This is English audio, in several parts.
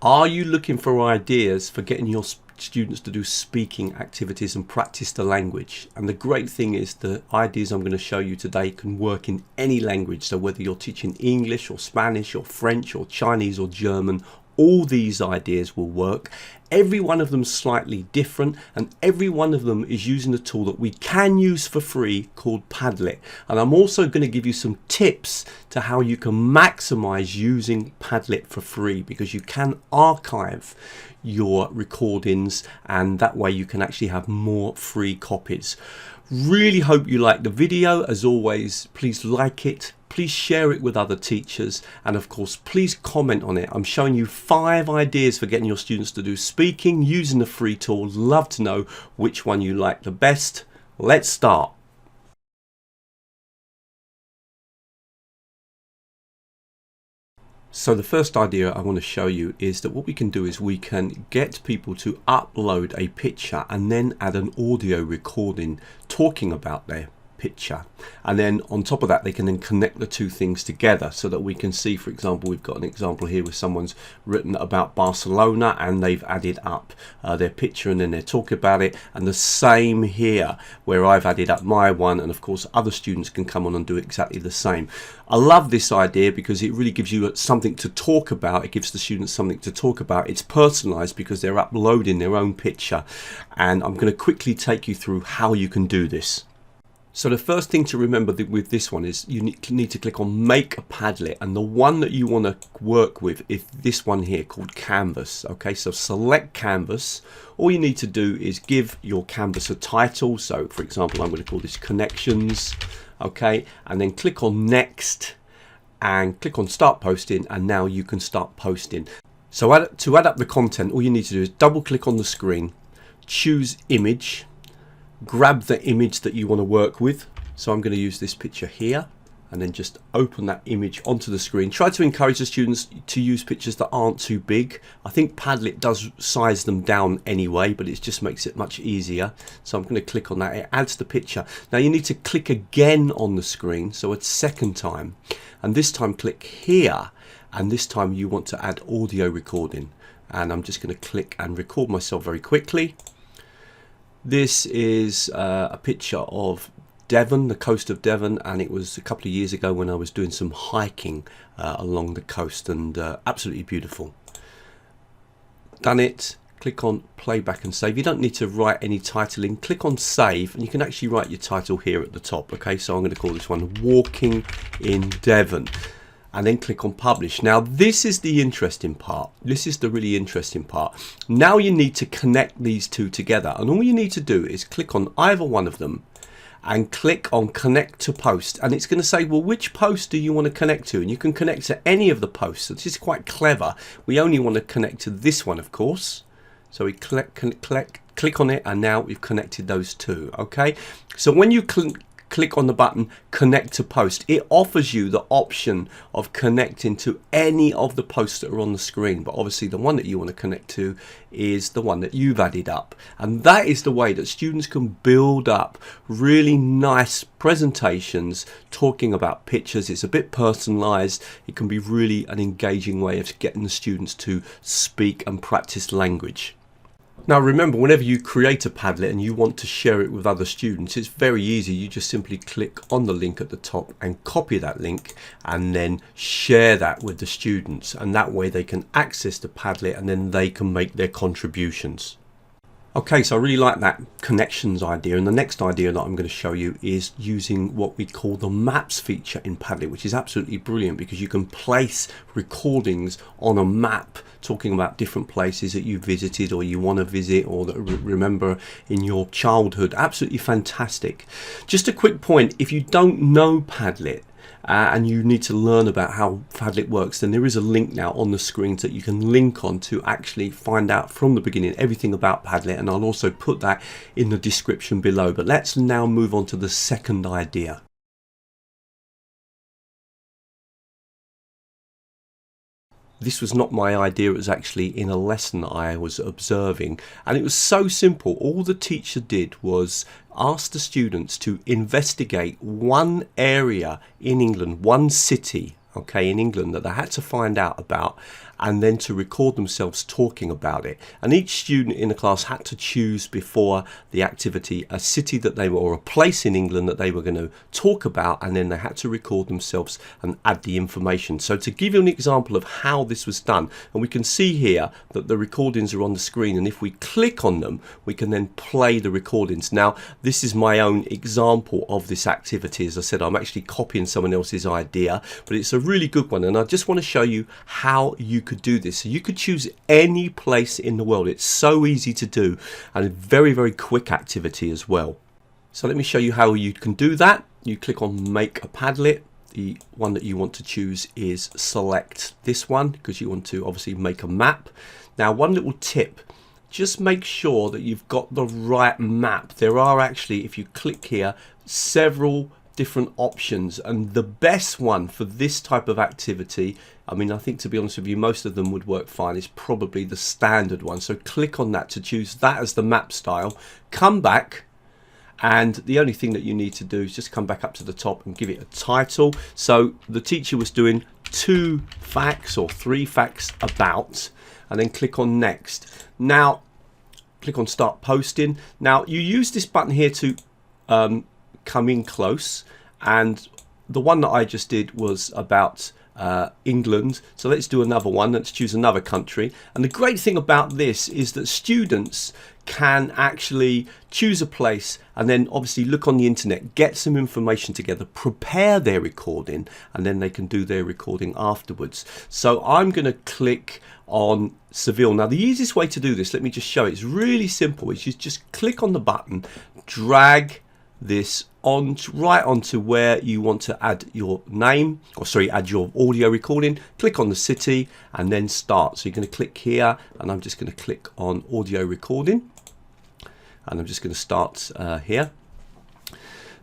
Are you looking for ideas for getting your students to do speaking activities and practice the language? And the great thing is the ideas I'm going to show you today can work in any language. So whether you're teaching English or Spanish or French or Chinese or German, all these ideas will work. Every one of them is slightly different, and every one of them is using a tool that we can use for free called Padlet. And I'm also going to give you some tips to how you can maximize using Padlet for free, because you can archive your recordings and that way you can actually have more free copies. Really hope you like the video. As always, please like it, please share it with other teachers, and of course please comment on it. I'm showing you 5 ideas for getting your students to do speaking using the free tool. Love to know which one you like the best. Let's start. So the first idea I want to show you is that what we can do is we can get people to upload a picture and then add an audio recording talking about their picture, and then on top of that they can then connect the two things together so that we can see, for example, we've got an example here where someone's written about Barcelona and they've added up their picture and then they're talking about it, and the same here where I've added up my one, and of course other students can come on and do exactly the same. I love this idea because it really gives you something to talk about. It gives the students something to talk about. It's personalized because they're uploading their own picture, and I'm going to quickly take you through how you can do this. So the first thing to remember with this one is you need to click on Make a Padlet, and the one that you want to work with is this one here called Canvas. Okay, so select Canvas. All you need to do is give your canvas a title. So for example, I'm going to call this Connections. Okay, and then click on Next and click on Start Posting, and now you can start posting. So to add up the content, all you need to do is double click on the screen, choose Image, grab the image that you want to work with. So I'm going to use this picture here, and then just open that image onto the screen. Try to encourage the students to use pictures that aren't too big. I think Padlet does size them down anyway, but it just makes it much easier. So I'm going to click on that. It adds the picture. Now you need to click again on the screen, so a second time, and this time click here, and this time you want to add audio recording, and I'm just going to click and record myself very quickly. This is a picture of Devon, the coast of Devon, and it was a couple of years ago when I was doing some hiking along the coast, and absolutely beautiful. Done it. Click on Playback and Save. You don't need to write any title in. Click on Save, and you can actually write your title here at the top. Okay, so I'm going to call this one Walking in Devon, and then click on Publish. Now this is the interesting part. This is the really interesting part. Now you need to connect these two together, and all you need to do is click on either one of them and click on Connect to Post, and it's going to say, well, which post do you want to connect to? And you can connect to any of the posts. So this is quite clever. We only want to connect to this one, of course. So we click on it, and now we've connected those two. Okay, so when you click on the button Connect to Post, it offers you the option of connecting to any of the posts that are on the screen, but obviously the one that you want to connect to is the one that you've added up. And that is the way that students can build up really nice presentations talking about pictures. It's a bit personalized. It can be really an engaging way of getting the students to speak and practice language. Now remember, whenever you create a Padlet and you want to share it with other students, it's very easy. You just simply click on the link at the top and copy that link, and then share that with the students, and that way they can access the Padlet and then they can make their contributions. Okay, so I really like that connections idea, and the next idea that I'm going to show you is using what we call the maps feature in Padlet, which is absolutely brilliant because you can place recordings on a map talking about different places that you visited or you want to visit or that remember in your childhood. Absolutely fantastic. Just a quick point, if you don't know Padlet and you need to learn about how Padlet works, then there is a link now on the screen that you can link on to actually find out from the beginning everything about Padlet, and I'll also put that in the description below. But let's now move on to the second idea. This was not my idea, it was actually in a lesson I was observing, and it was so simple. All the teacher did was ask the students to investigate one area in England, one city, okay, in England that they had to find out about, and then to record themselves talking about it. And each student in the class had to choose before the activity a city that they were, or a place in England that they were going to talk about, and then they had to record themselves and add the information. So to give you an example of how this was done, and we can see here that the recordings are on the screen, and if we click on them we can then play the recordings. Now this is my own example of this activity. As I said, I'm actually copying someone else's idea, but it's a really good one, and I just want to show you how you could do this. So you could choose any place in the world. It's so easy to do, and a very, very quick activity as well. So let me show you how you can do that. You click on Make a Padlet. The one that you want to choose is select this one, because you want to obviously make a map. Now one little tip, just make sure that you've got the right map. There are actually, if you click here, several different options, and the best one for this type of activity, I mean, I think to be honest with you, most of them would work fine, is probably the standard one. So click on that to choose that as the map style. Come back, and the only thing that you need to do is just come back up to the top and give it a title. So the teacher was doing 2 facts or 3 facts about, and then click on next. Now click on start posting. Now you use this button here to come in close, and the one that I just did was about England, so let's do another one. Let's choose another country. And the great thing about this is that students can actually choose a place and then obviously look on the internet, get some information together, prepare their recording, and then they can do their recording afterwards. So I'm going to click on Seville. Now the easiest way to do this, let me just show it, it's really simple. It's just click on the button, drag this on right onto where you want to add your name, or sorry, add your audio recording. Click on the city and then start. So you're going to click here, and I'm just going to click on audio recording, and I'm just going to start here.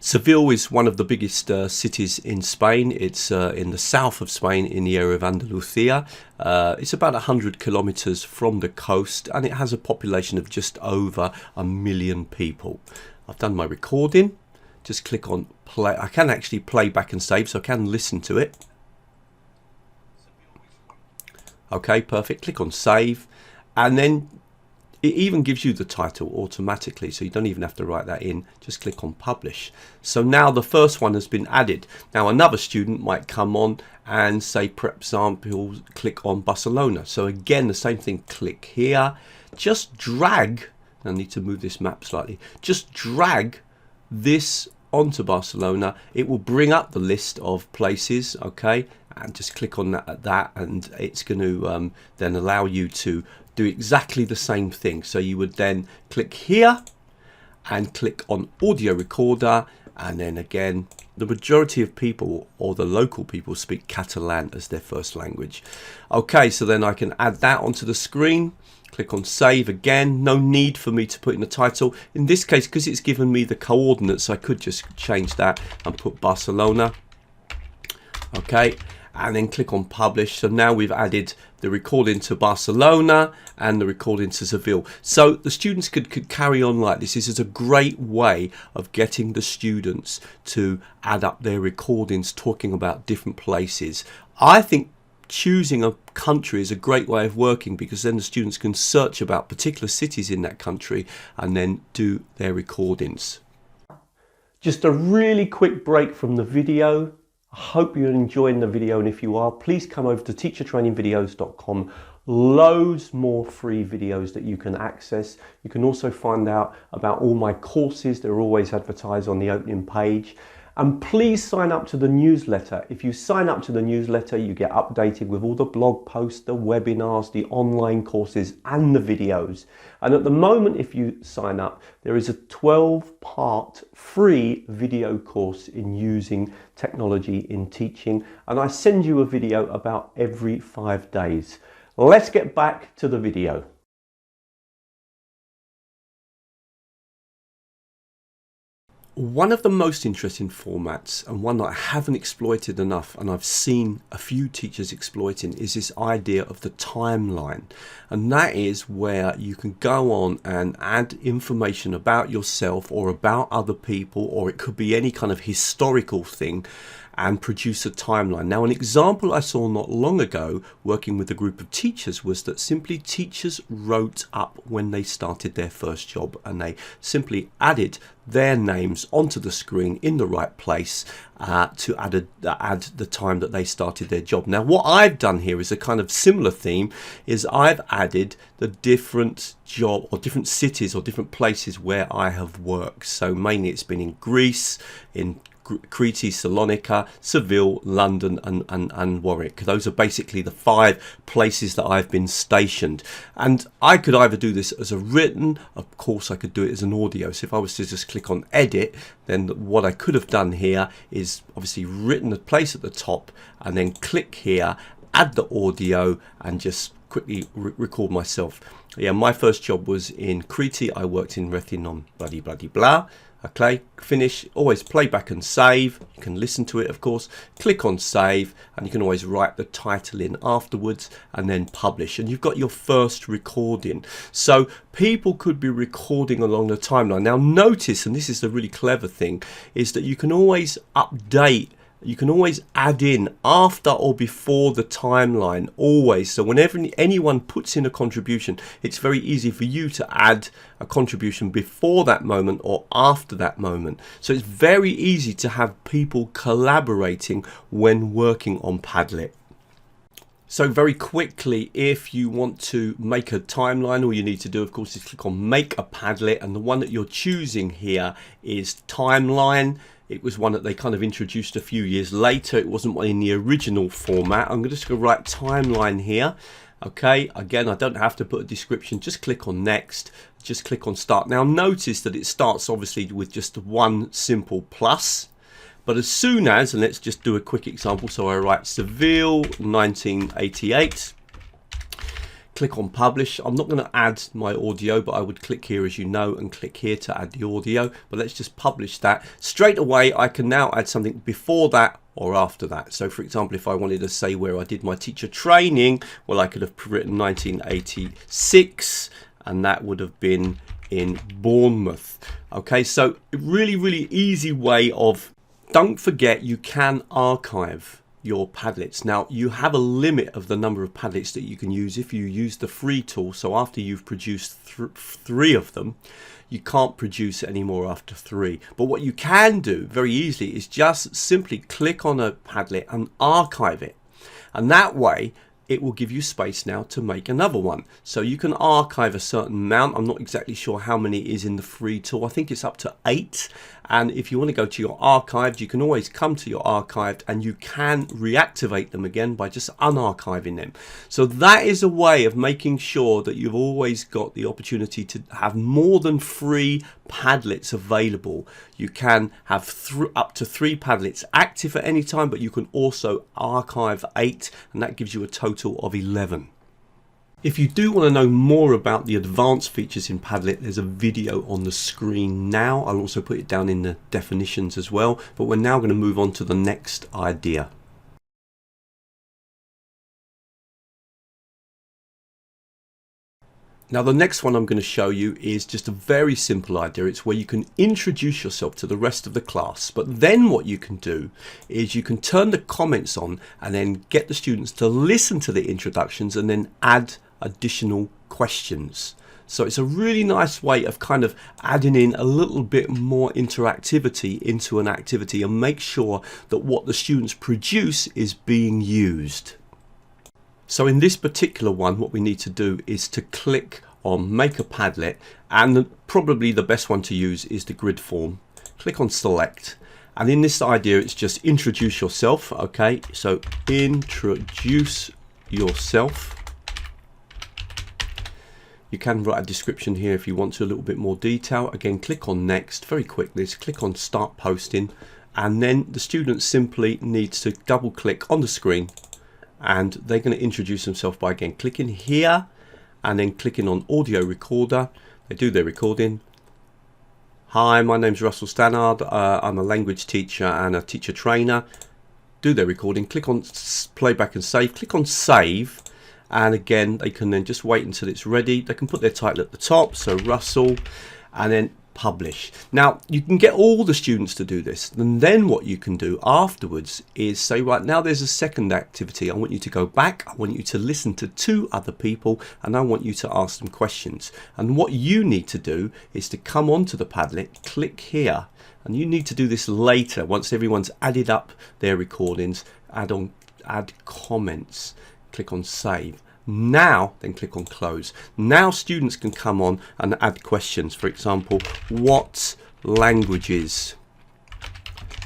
Seville is one of the biggest cities in Spain. It's in the south of Spain, in the area of Andalusia. It's about 100 kilometers from the coast, and it has a population of just over 1 million people. I've done my recording. Just click on play. I can actually play back and save, so I can listen to it. Okay, perfect. Click on save, and then it even gives you the title automatically, so you don't even have to write that in. Just click on publish. So now the first one has been added. Now another student might come on and say, for example, click on Barcelona. So again, the same thing. Click here. Just drag. I need to move this map slightly. Just drag this onto Barcelona. It will bring up the list of places, okay, and just click on that, and it's going to then allow you to do exactly the same thing. So you would then click here and click on audio recorder, and then again, the majority of people, or the local people, speak Catalan as their first language. Okay, so then I can add that onto the screen. Click on save again. No need for me to put in the title. In this case, because it's given me the coordinates, I could just change that and put Barcelona. Okay, and then click on publish. So now we've added the recording to Barcelona and the recording to Seville. So the students could carry on like this. This is a great way of getting the students to add up their recordings talking about different places. I think choosing a country is a great way of working, because then the students can search about particular cities in that country and then do their recordings. Just a really quick break from the video. I hope you're enjoying the video, and if you are, please come over to teachertrainingvideos.com. Loads more free videos that you can access. You can also find out about all my courses. They're always advertised on the opening page. And please sign up to the newsletter. If you sign up to the newsletter, you get updated with all the blog posts, the webinars, the online courses, and the videos. And at the moment, if you sign up, there is a 12-part free video course in using technology in teaching. And I send you a video about every 5 days. Let's get back to the video. One of the most interesting formats, and one that I haven't exploited enough, and I've seen a few teachers exploiting, is this idea of the timeline. And that is where you can go on and add information about yourself or about other people, or it could be any kind of historical thing, and produce a timeline. Now, an example I saw not long ago working with a group of teachers was that simply teachers wrote up when they started their first job, and they simply added their names onto the screen in the right place to add the time that they started their job. Now, what I've done here is a kind of similar theme, is I've added the different job or different cities or different places where I have worked. So mainly it's been in Greece, in Crete, Salonika, Seville, London and Warwick. Those are basically the 5 places that I've been stationed, and I could either do this as a written, of course I could do it as an audio. So if I was to just click on edit, then what I could have done here is obviously written the place at the top and then click here, add the audio and just quickly record myself. Yeah, my first job was in Crete. I worked in Rethymnon, bloody blah. Okay, finish. Always play back and save. You can listen to it, of course. Click on save, and you can always write the title in afterwards and then publish. And you've got your first recording. So people could be recording along the timeline. Now notice, and this is the really clever thing, is that you can always update. You can always add in after or before the timeline, always. So whenever anyone puts in a contribution, it's very easy for you to add a contribution before that moment or after that moment. So it's very easy to have people collaborating when working on Padlet. So very quickly, if you want to make a timeline, all you need to do, of course, is click on Make a Padlet, and the one that you're choosing here is Timeline. It was one that they kind of introduced a few years later. It wasn't in the original format. I'm just going to write Timeline here. Okay, again, I don't have to put a description. Just click on Next. Just click on Start. Now notice that it starts obviously with just one simple plus. But as soon as, and let's just do a quick example. So I write Seville 1988. Click on Publish. I'm not going to add my audio, but I would click here, as you know, and click here to add the audio. But let's just publish that. Straight away, I can now add something before that or after that. So for example, if I wanted to say where I did my teacher training, well, I could have written 1986, and that would have been in Bournemouth. Okay, so really easy way of, don't forget, you can archive your Padlets. Now you have a limit of the number of Padlets that you can use if you use the free tool. So after you've produced 3 of them, you can't produce any more after 3. But what you can do very easily is just simply click on a Padlet and archive it, and that way it will give you space now to make another one. So you can archive a certain amount. I'm not exactly sure how many is in the free tool. I think it's up to 8. And if you want to go to your archived, you can always come to your archived and you can reactivate them again by just unarchiving them. So that is a way of making sure that you've always got the opportunity to have more than 3 Padlets available. You can have up to 3 Padlets active at any time, but you can also archive 8, and that gives you a total of 11. If you do want to know more about the advanced features in Padlet, there's a video on the screen now. I'll also put it down in the definitions as well. But we're now going to move on to the next idea. Now the next one I'm going to show you is just a very simple idea. It's where you can introduce yourself to the rest of the class, but then what you can do is you can turn the comments on and then get the students to listen to the introductions and then add additional questions. So it's a really nice way of kind of adding in a little bit more interactivity into an activity and make sure that what the students produce is being used. So in this particular one, what we need to do is to click on Make a Padlet, and probably the best one to use is the grid form. Click on Select, and in this idea it's just introduce yourself. Okay, so introduce yourself. You can write a description here if you want to, a little bit more detail. Again, click on Next, very quick this, click on Start Posting, and then the student simply needs to double click on the screen and they're going to introduce themselves by again clicking here and then clicking on Audio Recorder. They do their recording. Hi, my name's Russell Stannard. I'm a language teacher and a teacher trainer. Do their recording, click on Playback and Save, click on Save, and again they can then just wait until it's ready. They can put their title at the top, so Russell, and then publish. Now you can get all the students to do this, and then what you can do afterwards is say, right, now there's a second activity. I want you to go back, I want you to listen to 2 other people, and I want you to ask them questions. And what you need to do is to come onto the Padlet, click here, and you need to do this later once everyone's added up their recordings. Add comments, click on save. Now then click on close. Now students can come on and add questions. For example, what languages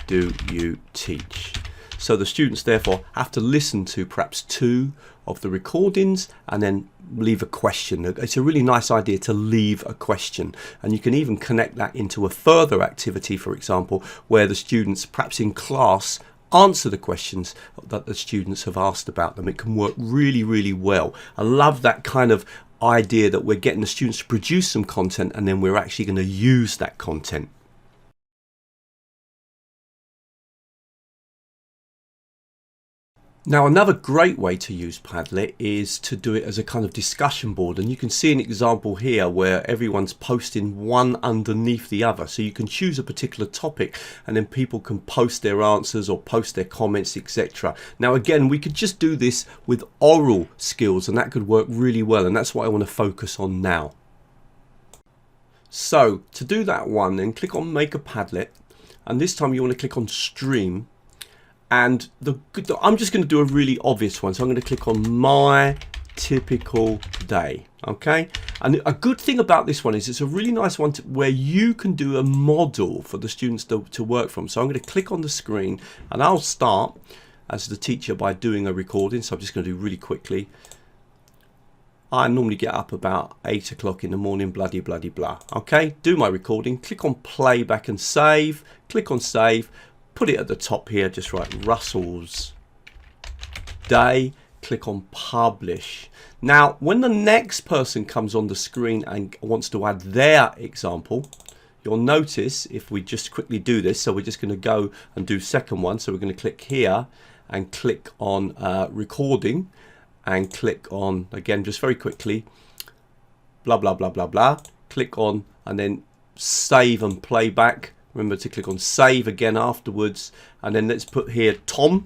do you teach? So the students therefore have to listen to perhaps 2 of the recordings and then leave a question. It's a really nice idea to leave a question, and you can even connect that into a further activity, for example, where the students perhaps in class answer the questions that the students have asked about them. It can work really, really well. I love that kind of idea that we're getting the students to produce some content and then we're actually going to use that content. Now another great way to use Padlet is to do it as a kind of discussion board, and you can see an example here where everyone's posting one underneath the other, so you can choose a particular topic and then people can post their answers or post their comments, etc. Now again, we could just do this with oral skills and that could work really well, and that's what I want to focus on now. So to do that one, then click on make a Padlet, and this time you want to click on stream. And I'm just going to do a really obvious one. So I'm going to click on my typical day. Okay. And a good thing about this one is it's a really nice one where you can do a model for the students to work from. So I'm going to click on the screen and I'll start as the teacher by doing a recording. So I'm just going to do really quickly. I normally get up about 8 o'clock in the morning, bloody blah. Okay. Do my recording. Click on playback and save. Click on save. Put it at the top here, just write Russell's day, click on publish. Now when the next person comes on the screen and wants to add their example, you'll notice if we just quickly do this, so we're just going to go and do second one, so we're going to click here and click on recording and click on, again just very quickly, blah, click on and then save and playback. Remember to click on save again afterwards, and then let's put here Tom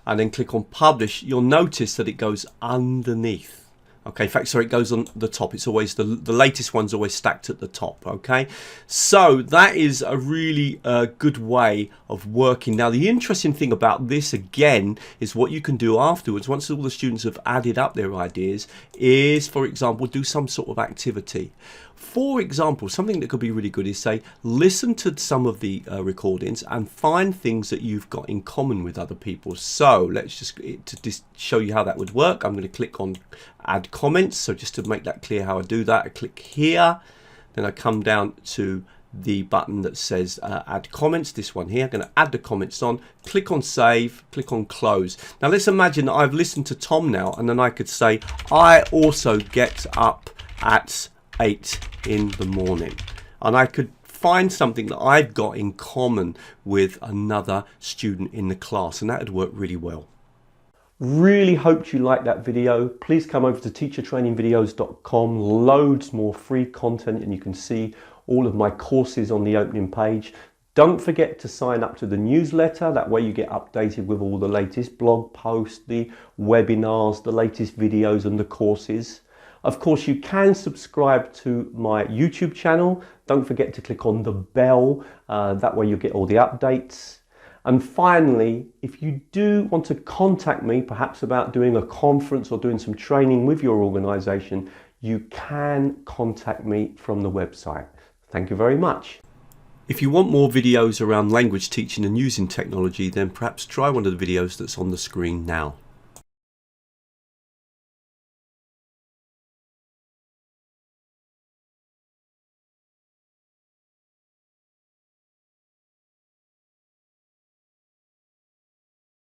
and then click on publish. You'll notice that it goes underneath. Okay, in fact, sorry, it goes on the top. It's always the latest one's always stacked at the top. Okay, so that is a really good way of working. Now the interesting thing about this again is what you can do afterwards once all the students have added up their ideas is, for example, do some sort of activity. For example, something that could be really good is say listen to some of the recordings and find things that you've got in common with other people. So let's just show you how that would work. I'm going to click on add comments. So just to make that clear how I do that, I click here, then I come down to the button that says add comments, this one here. I'm going to add the comments on, click on save, click on close. Now let's imagine that I've listened to Tom now, and then I could say I also get up at 8 in the morning, and I could find something that I've got in common with another student in the class, and that would work really well. Really hoped you liked that video. Please come over to teachertrainingvideos.com. Loads more free content, and you can see all of my courses on the opening page. Don't forget to sign up to the newsletter. That way you get updated with all the latest blog posts, the webinars, the latest videos and the courses. Of course, you can subscribe to my YouTube channel. Don't forget to click on the bell. That way you'll get all the updates. And finally, if you do want to contact me, perhaps about doing a conference or doing some training with your organization, you can contact me from the website. Thank you very much. If you want more videos around language teaching and using technology, then perhaps try one of the videos that's on the screen now.